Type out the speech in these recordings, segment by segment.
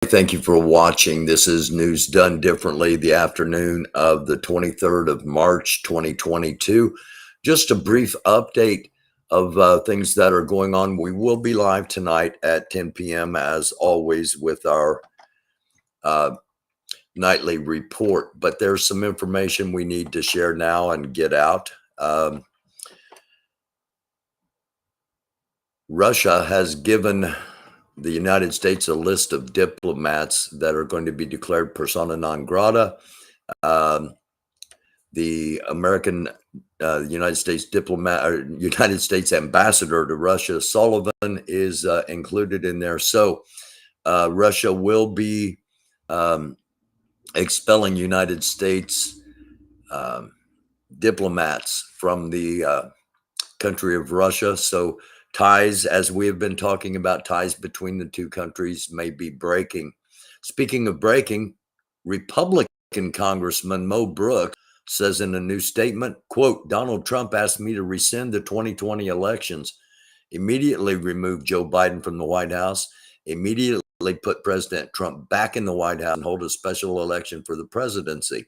Thank you for watching. This is News Done Differently, the afternoon of the 23rd of March, 2022. Just a brief update of things that are going on. We will be live tonight at 10 p.m. as always with our nightly report, but there's some information we need to share now and get out. Russia has given the United States a list of diplomats that are going to be declared persona non grata. The United States diplomat or United States ambassador to Russia, Sullivan, is included in there. So Russia will be expelling United States diplomats from the country of Russia. So ties, as we have been talking about, ties between the two countries may be breaking. Speaking of breaking, Republican Congressman Mo Brooks says in a new statement, quote, Donald Trump asked me to rescind the 2020 elections, immediately remove Joe Biden from the White House, immediately put President Trump back in the White House and hold a special election for the presidency.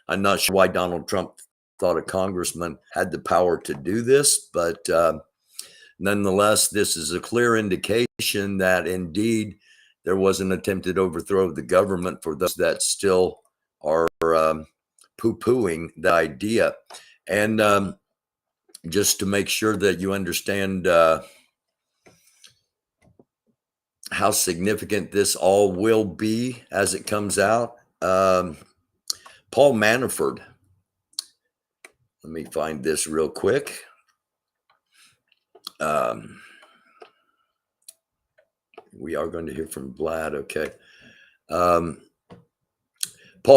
I'm not sure why Donald Trump thought a congressman had the power to do this, but nonetheless, this is a clear indication that indeed there was an attempted overthrow of the government for those that still are poo-pooing the idea. And just to make sure that you understand how significant this all will be as it comes out, Paul Manafort, let me find this real quick. We are going to hear from Vlad. Okay. Paul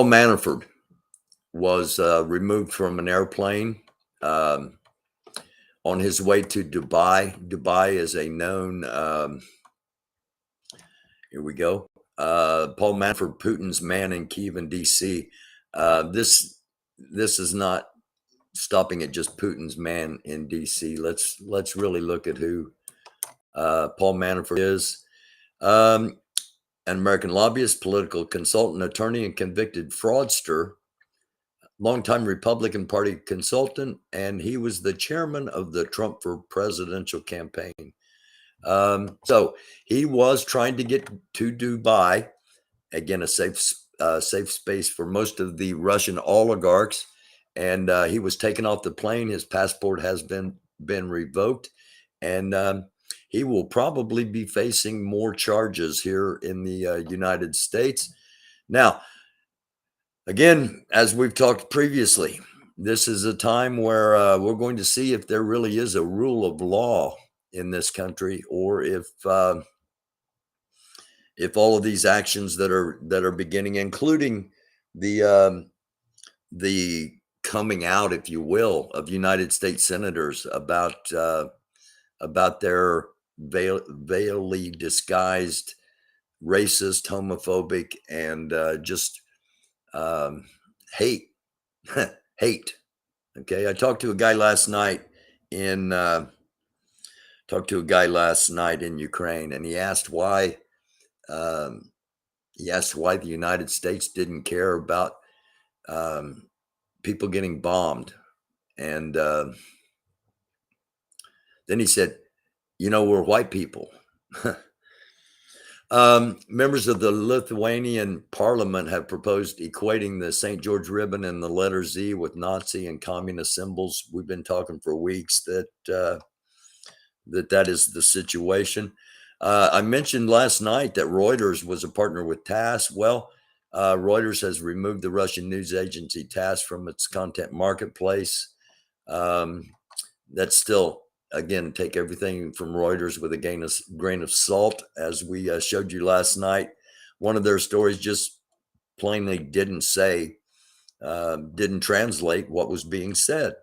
Manafort was removed from an airplane on his way to Dubai. Dubai is a known, here we go. Paul Manafort, Putin's man in Kyiv and DC. This is not stopping at just Putin's man in DC. Let's really look at who Paul Manafort is. An American lobbyist, political consultant, attorney, and convicted fraudster, longtime Republican Party consultant, and he was the chairman of the Trump for presidential campaign. So he was trying to get to Dubai, again, a safe space for most of the Russian oligarchs. And he was taken off the plane. His passport has been revoked, and he will probably be facing more charges here in the United States. Now, again, as we've talked previously, this is a time where we're going to see if there really is a rule of law in this country, or if all of these actions that are beginning, including the coming out, if you will, of United States senators about their veilly disguised racist, homophobic, and just hate. Hate. Okay, I talked to a guy last night in Ukraine, and he asked why the United States didn't care about people getting bombed. And then he said, we're white people. Members of the Lithuanian parliament have proposed equating the St. George ribbon and the letter Z with Nazi and communist symbols. We've been talking for weeks that is the situation. I mentioned last night that Reuters was a partner with TASS. Well, Reuters has removed the Russian news agency TASS from its content marketplace. That's still, again, take everything from Reuters with a grain of salt. As we showed you last night, one of their stories just plainly didn't translate what was being said.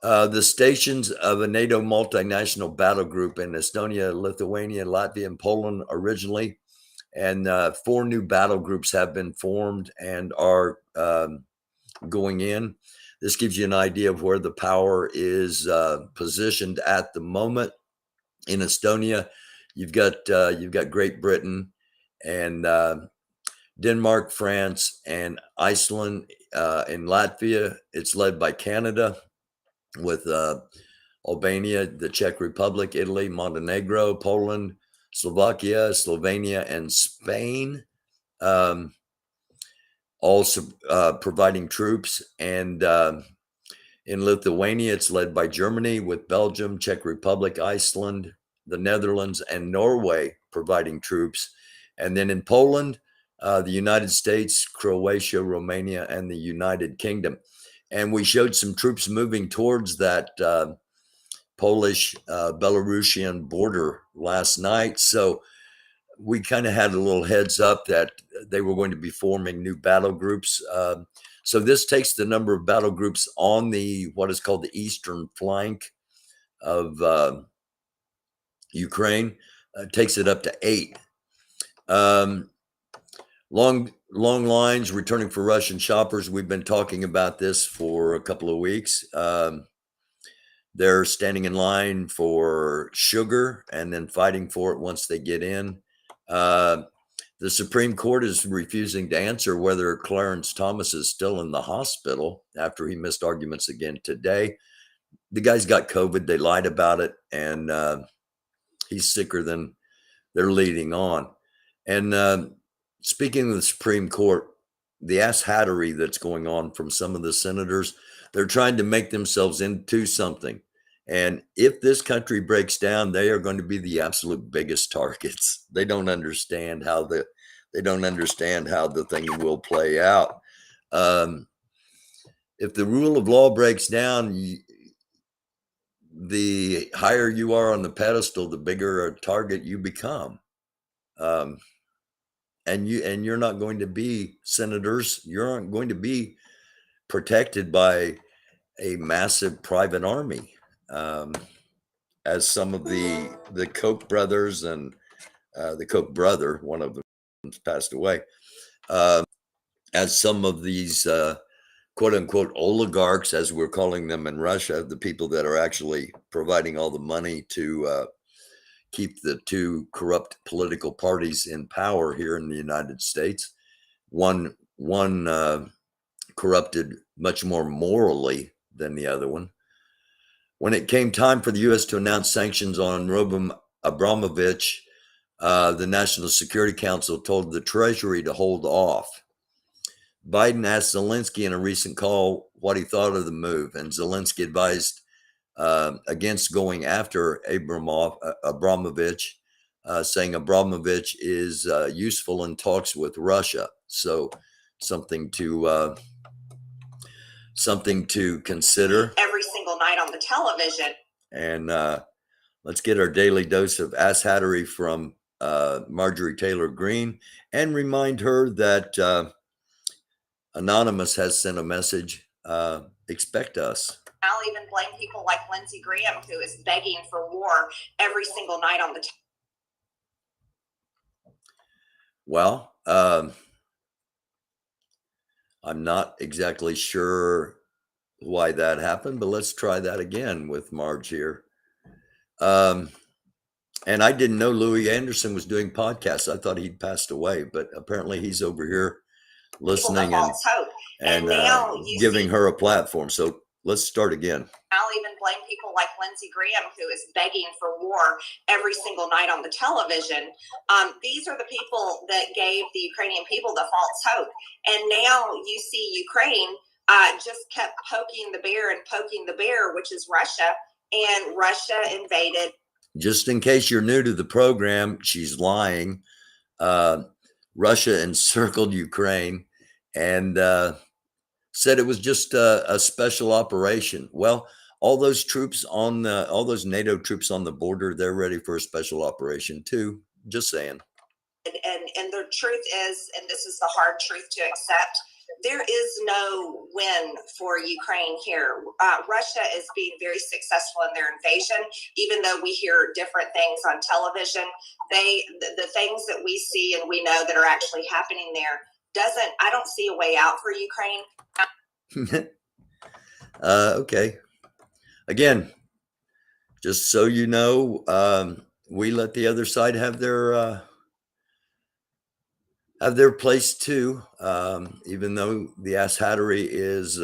The stations of a NATO multinational battle group in Estonia, Lithuania, Latvia, and Poland originally, and 4 new battle groups have been formed and are going in. This gives you an idea of where the power is positioned at the moment. In Estonia, you've got Great Britain and Denmark, France, and Iceland. In Latvia, it's led by Canada, with Albania, the Czech Republic, Italy, Montenegro, Poland, Slovakia, Slovenia, and Spain. Also providing troops. And in Lithuania, it's led by Germany, with Belgium, Czech Republic, Iceland, the Netherlands, and Norway providing troops. And then in Poland, the United States, Croatia, Romania, and the United Kingdom. And we showed some troops moving towards that Polish-Belarusian border last night. So we kind of had a little heads up that they were going to be forming new battle groups. So this takes the number of battle groups on what is called the eastern flank of Ukraine, takes it up to 8. Long lines returning for Russian shoppers. We've been talking about this for a couple of weeks. They're standing in line for sugar and then fighting for it once they get in. The Supreme Court is refusing to answer whether Clarence Thomas is still in the hospital after he missed arguments again today. The guy's got COVID. They lied about it, and he's sicker than they're leading on. And speaking of the Supreme Court, the asshattery that's going on from some of the senators, they're trying to make themselves into something. And if this country breaks down, they are going to be the absolute biggest targets. They don't understand how the thing will play out. If the rule of law breaks down, the higher you are on the pedestal, the bigger a target you become. And you're not going to be senators. You're not going to be protected by a massive private army. As some of the Koch brothers and the Koch brother, one of them passed away, as some of these quote unquote oligarchs, as we're calling them in Russia, the people that are actually providing all the money to keep the two corrupt political parties in power here in the United States. One corrupted much more morally than the other one. When it came time for the U.S. to announce sanctions on Roman Abramovich, the National Security Council told the Treasury to hold off. Biden asked Zelensky in a recent call what he thought of the move, and Zelensky advised against going after Abramovich, saying Abramovich is useful in talks with Russia. So something to consider. Every single night on the television. And let's get our daily dose of asshattery from Marjorie Taylor Greene, and remind her that Anonymous has sent a message. Expect us. I'll even blame people like Lindsey Graham, who is begging for war every single night on the Well, I'm not exactly sure why that happened, but let's try that again with Marge here. And I didn't know Louis Anderson was doing podcasts. I thought he'd passed away, but apparently he's over here listening and giving her a platform. So let's start again. I'll even blame people like Lindsey Graham, who is begging for war every single night on the television. These are the people that gave the Ukrainian people the false hope. And now you see Ukraine just kept poking the bear, which is Russia, and Russia invaded. Just in case you're new to the program, she's lying. Russia encircled Ukraine and said it was just a special operation. Well, all those troops all those NATO troops on the border, they're ready for a special operation too. Just saying. And the truth is, and this is the hard truth to accept, there is no win for Ukraine here. Russia is being very successful in their invasion, even though we hear different things on television. The things that we see and we know that are actually happening there I don't see a way out for Ukraine. Okay. Again, just so you know, we let the other side have their have their place too, even though the asshattery is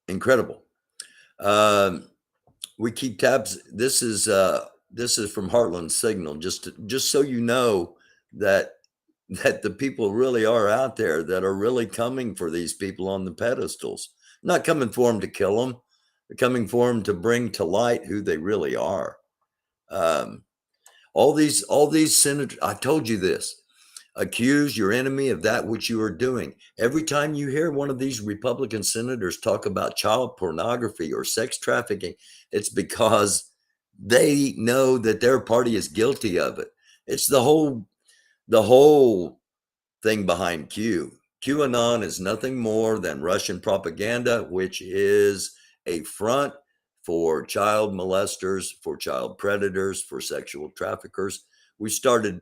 incredible. We keep tabs. This is from Heartland Signal. Just so you know that the people really are out there that are really coming for these people on the pedestals. Not coming for them to kill them. They're coming for them to bring to light who they really are. Um, all these senators. I told you this. Accuse your enemy of that which you are doing. Every time you hear one of these Republican senators talk about child pornography or sex trafficking, it's because they know that their party is guilty of it. It's the whole thing behind Q. QAnon is nothing more than Russian propaganda, which is a front for child molesters, for child predators, for sexual traffickers. We've started,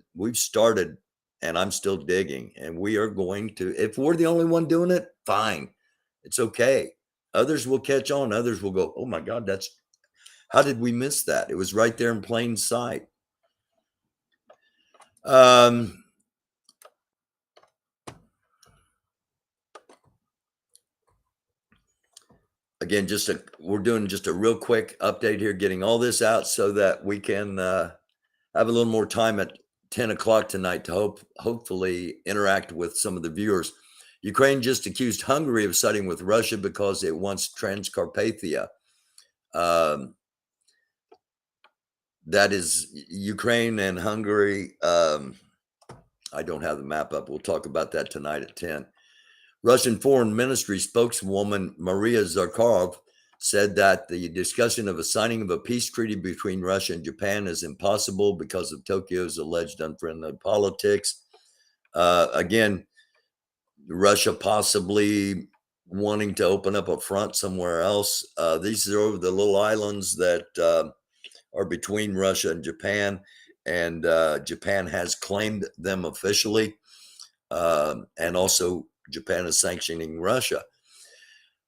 and I'm still digging, and we are going to, if we're the only one doing it, fine. It's okay. Others will catch on. Others will go, oh my God, how did we miss that? It was right there in plain sight. Again, we're doing just a real quick update here, getting all this out so that we can have a little more time at 10 o'clock tonight to hopefully interact with some of the viewers. Ukraine just accused Hungary of siding with Russia because it wants Transcarpathia. That is Ukraine and Hungary. I don't have the map up. We'll talk about that tonight at 10. Russian Foreign Ministry spokeswoman Maria Zakharov said that the discussion of a signing of a peace treaty between Russia and Japan is impossible because of Tokyo's alleged unfriendly politics. Again, Russia possibly wanting to open up a front somewhere else. These are the little islands that are between Russia and Japan Japan has claimed them officially. And also Japan is sanctioning Russia.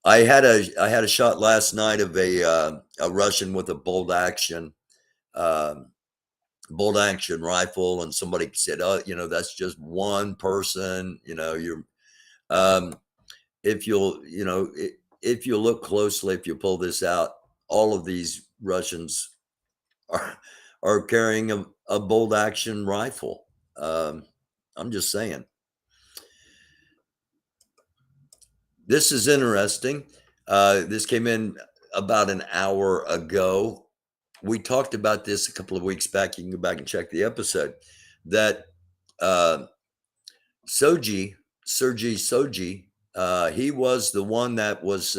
I had a shot last night of a Russian with a bolt action rifle, and somebody said, "Oh, that's just one person." If you look closely, if you pull this out, all of these Russians are carrying a bolt action rifle. I'm just saying. This is interesting. This came in about an hour ago. We talked about this a couple of weeks back. You can go back and check the episode. That Sergey Soji, he was the one that was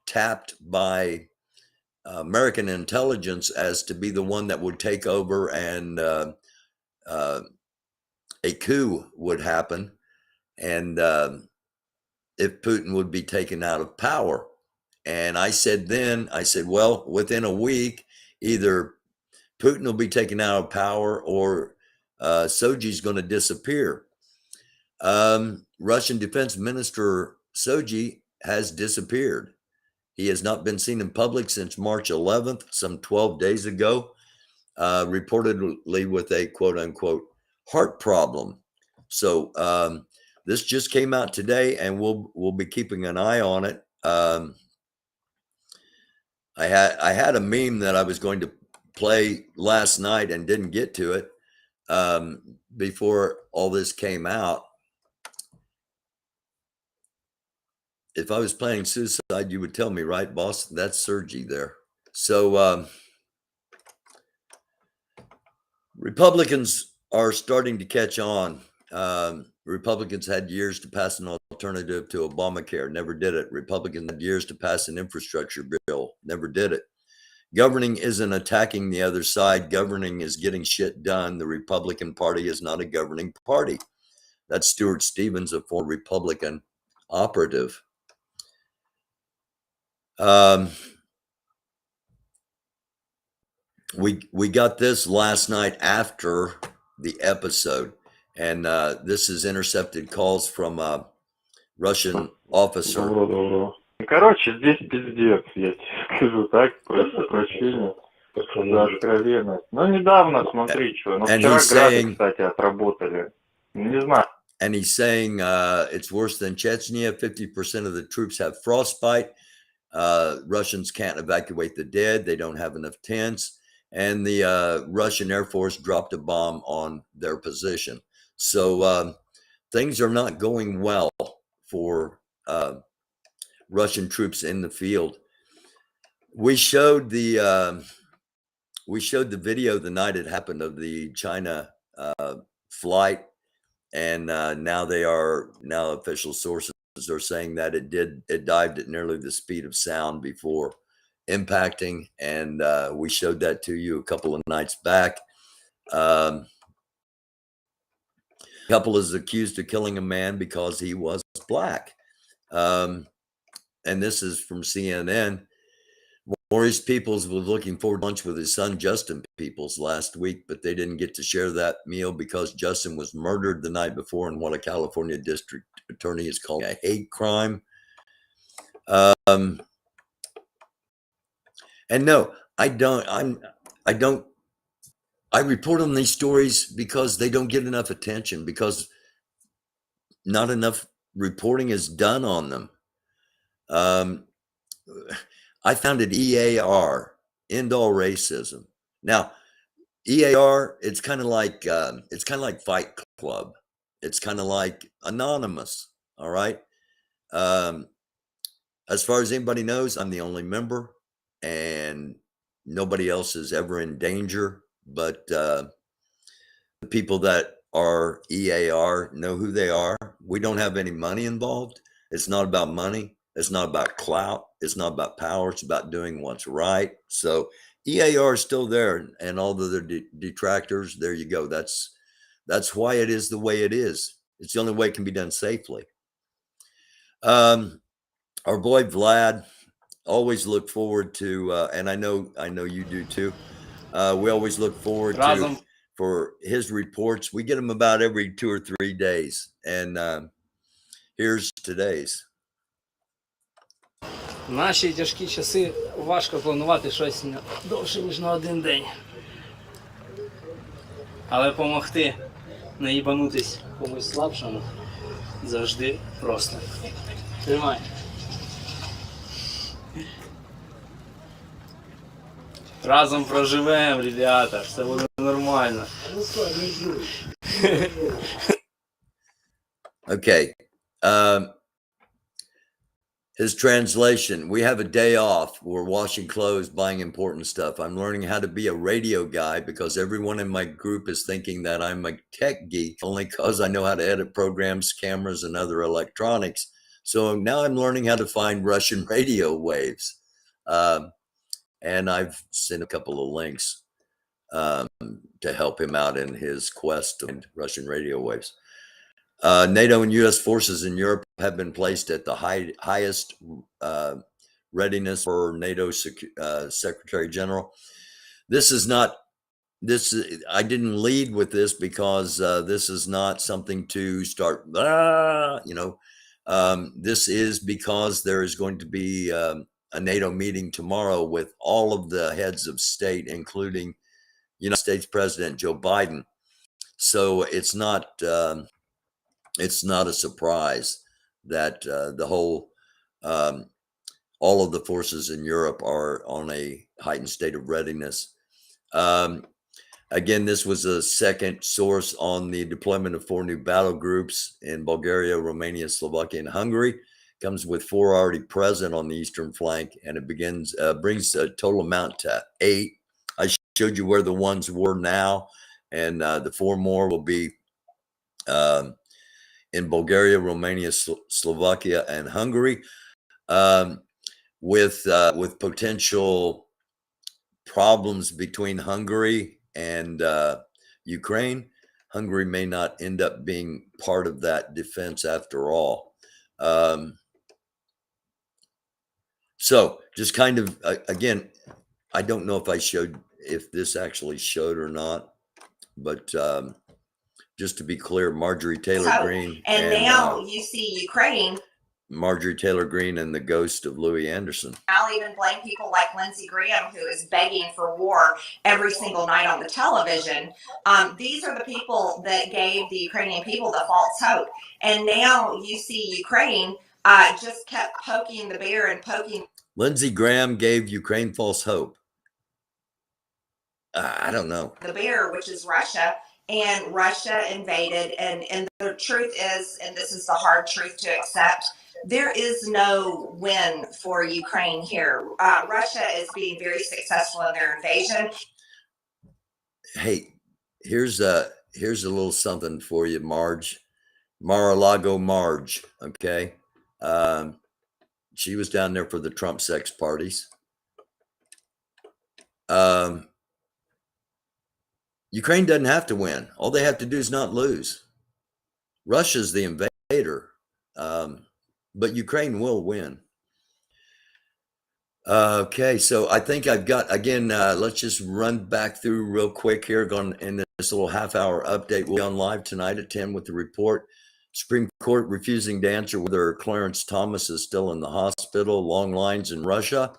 tapped by American intelligence as to be the one that would take over, and a coup would happen, and if Putin would be taken out of power. And I said, well, within a week, either Putin will be taken out of power or Soji's going to disappear. Russian Defense Minister Soji has disappeared. He has not been seen in public since March 11th, some 12 days ago, reportedly with a quote unquote heart problem. So this just came out today, and we'll be keeping an eye on it. I had a meme that I was going to play last night and didn't get to it before all this came out. If I was planning suicide, you would tell me, right, boss? That's Sergey there. So Republicans are starting to catch on. Republicans had years to pass an alternative to Obamacare, never did it. Republicans had years to pass an infrastructure bill, never did it. Governing isn't attacking the other side. Governing is getting shit done. The Republican Party is not a governing party. That's Stuart Stevens, a former Republican operative. We got this last night after the episode, and this is intercepted calls from a Russian officer. Добро. Короче, здесь пиздец, я тебе скажу так, прошу прощения. За откровенность. Ну, недавно, смотри, что. Ну, вчера грады, кстати, отработали. Не знаю. And he's saying it's worse than Chechnya. 50% of the troops have frostbite. Russians can't evacuate the dead. They don't have enough tents. And the Russian Air Force dropped a bomb on their position. So things are not going well for Russian troops in the field. We showed the video the night it happened of the China flight, and now official sources are saying that it dived at nearly the speed of sound before impacting, and we showed that to you a couple of nights back. Couple is accused of killing a man because he was black, and this is from CNN. Maurice Peoples was looking forward to lunch with his son Justin Peoples last week, but they didn't get to share that meal because Justin was murdered the night before in what a California district attorney is calling a hate crime. And no, I report on these stories because they don't get enough attention, because not enough reporting is done on them. I founded EAR, End All Racism. Now, EAR, it's kind of like Fight Club. It's kind of like Anonymous. All right. As far as anybody knows, I'm the only member, and nobody else is ever in danger. But the people that are EAR know who they are. We don't have any money involved. It's not about money. It's not about clout. It's not about power. It's about doing what's right. So EAR is still there, and all the other detractors, there you go. That's why it is the way it is. It's the only way it can be done safely. Our boy Vlad, always look forward to, and I know you do too. We always look forward to for his reports. We get them about every 2 or 3 days, and here's today's. В наші тяжкі часи важко планувати щось довше, ніж на один день. Але помогти не їбанутись комусь слабшому завжди просто. Тримай. Разом проживемо, ребята, все буде нормально. Okay. His translation: we have a day off. We're washing clothes, buying important stuff. I'm learning how to be a radio guy because everyone in my group is thinking that I'm a tech geek only because I know how to edit programs, cameras, and other electronics. So now I'm learning how to find Russian radio waves. And I've sent a couple of links to help him out in his quest to find Russian radio waves. NATO and U.S. forces in Europe have been placed at the highest readiness for NATO Secretary General. I didn't lead with this because this is not something to start, this is because there is going to be a NATO meeting tomorrow with all of the heads of state, including United States President Joe Biden. So it's not a surprise that the whole, all of the forces in Europe are on a heightened state of readiness. Again, this was a second source on the deployment of 4 new battle groups in Bulgaria, Romania, Slovakia, and Hungary. Comes with 4 already present on the eastern flank, and it brings a total amount to 8. I showed you where the ones were now, and the 4 more will be in Bulgaria, Romania, Slovakia, and Hungary, with potential problems between Hungary and Ukraine. Hungary may not end up being part of that defense after all. So just kind of, again, I don't know if this actually showed or not, but just to be clear, Marjorie Taylor Greene. And now you see Ukraine Marjorie Taylor Greene and the ghost of Louis Anderson. I'll even blame people like Lindsey Graham, who is begging for war every single night on the television. These are the people that gave the Ukrainian people the false hope. And now you see Ukraine just kept poking the bear and poking. Lindsey Graham gave Ukraine false hope. I don't know. The bear, which is Russia, and Russia invaded. And the truth is, and this is the hard truth to accept, there is no win for Ukraine here. Russia is being very successful in their invasion. Hey, here's a little something for you, Marge. Mar-a-Lago Marge, okay? She was down there for the Trump sex parties. Ukraine doesn't have to win. All they have to do is not lose. Russia's the invader. But Ukraine will win. Okay, so I think I've got, again, let's just run back through real quick here, going in this little half-hour update. We'll be on live tonight at 10 with the report. Supreme Court refusing to answer whether Clarence Thomas is still in the hospital, long lines in Russia.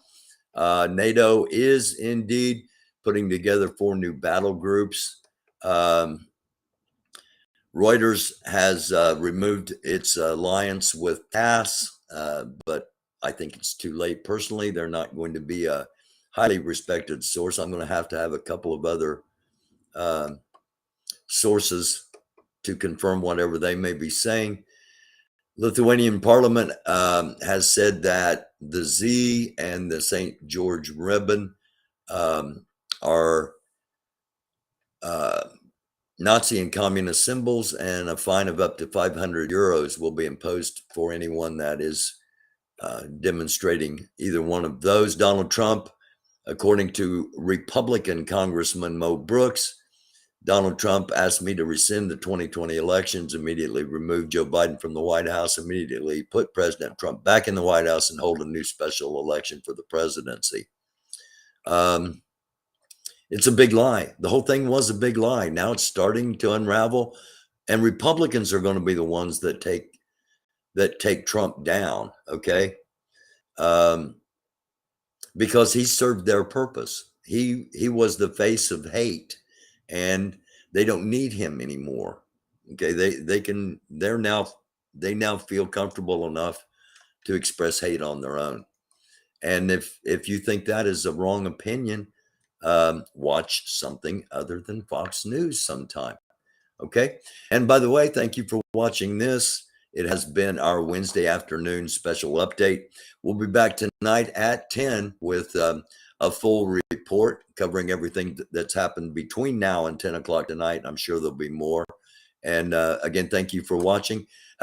NATO is indeed putting together 4 new battle groups. Reuters has removed its alliance with TASS, but I think it's too late. Personally, they're not going to be a highly respected source. I'm going to have a couple of other sources to confirm whatever they may be saying. Lithuanian parliament has said that the Z and the St. George ribbon are Nazi and communist symbols, and a fine of up to 500 euros will be imposed for anyone that is demonstrating either one of those. Donald Trump, according to Republican Congressman Mo Brooks, Donald Trump asked me to rescind the 2020 elections, immediately remove Joe Biden from the White House, immediately put President Trump back in the White House, and hold a new special election for the presidency. It's a big lie. The whole thing was a big lie. Now it's starting to unravel, and Republicans are going to be the ones that take Trump down, okay? Because he served their purpose. He was the face of hate, and they don't need him anymore. Okay, they now feel comfortable enough to express hate on their own. And if you think that is a wrong opinion, watch something other than Fox News sometime. Okay. And by the way, thank you for watching this. It has been our Wednesday afternoon special update. We'll be back tonight at 10 with a full report covering everything that's happened between now and 10 o'clock tonight. I'm sure there'll be more. And again, thank you for watching.